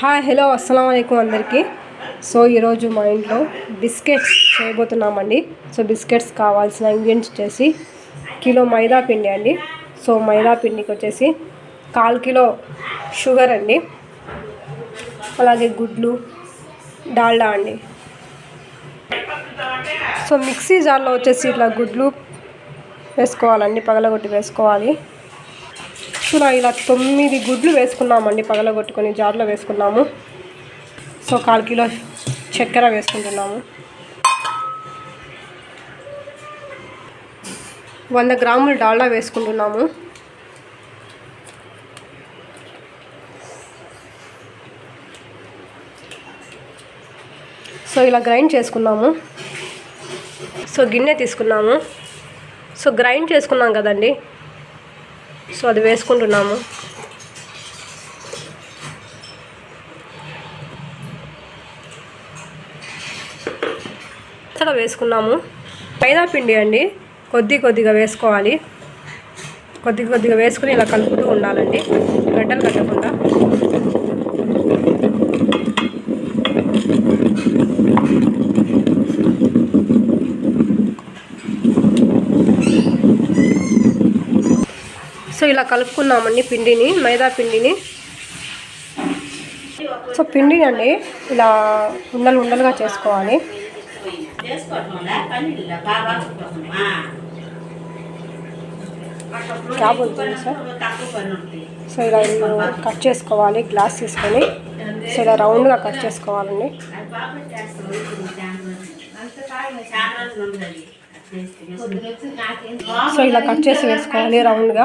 Hi hello అస్సలం వాలేకుమ్ అందరికీ. So ఈరోజు మా ఇంట్లో బిస్కెట్స్ చేయబోతున్నామండి. సో బిస్కెట్స్ కావాల్సిన ఇంగ్రీడియంట్స్ వచ్చేసి కిలో మైదా పిండి అండి. సో మైదా పిండికి వచ్చేసి 1/4 కిలో షుగర్ అండి, అలాగే గుడ్లు, డాల్డా అండి. సో మిక్సీ జార్లో వచ్చేసి ఇట్లా గుడ్లు వేసుకోవాలండి, పగలగొట్టి వేసుకోవాలి. ఇలా 9 గుడ్లు వేసుకున్నామండి, పగలగొట్టుకొని జార్లో వేసుకున్నాము. సో 1/4 కిలో చక్కెర వేసుకుంటున్నాము. 100 గ్రాములు డాల్డా వేసుకుంటున్నాము. సో ఇలా గ్రైండ్ చేసుకున్నాము. సో గిన్నె తీసుకున్నాము. సో గ్రైండ్ చేసుకున్నాం కదండి, సో అది వేసుకుంటున్నాము. అక్కడ వేసుకున్నాము. మైదా పిండి అండి, కొద్దిగా వేసుకోవాలి. కొద్దిగా వేసుకుని ఇలా కలుపుతూ ఉండాలండి, గడ్డలు కట్టకుండా. సో ఇలా కలుపుకున్నామండి పిండిని, మైదా పిండిని. సో పిండిని అండి ఇలా ఉండలుగా చేసుకోవాలి. క్యాబ్ ఉంటుంది సార్. సో ఇలా కట్ చేసుకోవాలి, గ్లాస్ తీసుకొని. సో ఇలా రౌండ్గా కట్ చేసుకోవాలండి. సో ఇలా కట్ చేసి వేసుకోవాలి రౌండ్గా.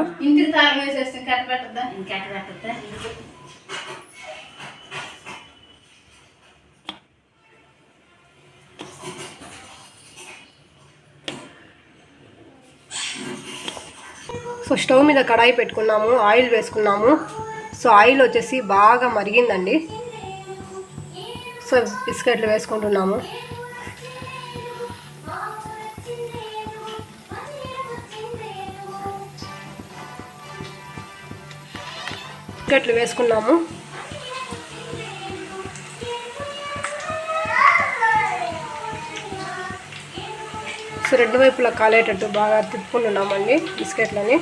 సో స్టవ్ మీద కడాయి పెట్టుకున్నాము, ఆయిల్ వేసుకున్నాము. సో ఆయిల్ వచ్చేసి బాగా మరిగిందండి. సో బిస్కెట్లు వేసుకుంటున్నాము. బిస్కెట్లు వేసుకున్నాము. సో రెండు వైపులా కాలేటట్టు బాగా తిప్పుకుంటున్నామండి బిస్కెట్లని.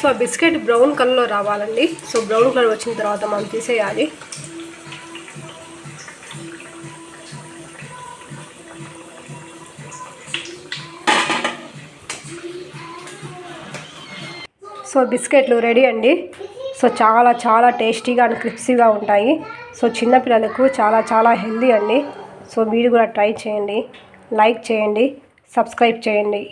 సో బిస్కెట్ బ్రౌన్ కలర్లో రావాలండి. సో బ్రౌన్ కలర్ వచ్చిన తర్వాత మనం తీసేయాలి. సో బిస్కెట్లు రెడీ అండి. సో చాలా టేస్టీగా అండ్ క్రిస్పీగా ఉంటాయి. సో చిన్నపిల్లలకు చాలా హెల్దీ అండి. సో మీరు కూడా ట్రై చేయండి, లైక్ చేయండి, సబ్స్క్రైబ్ చేయండి.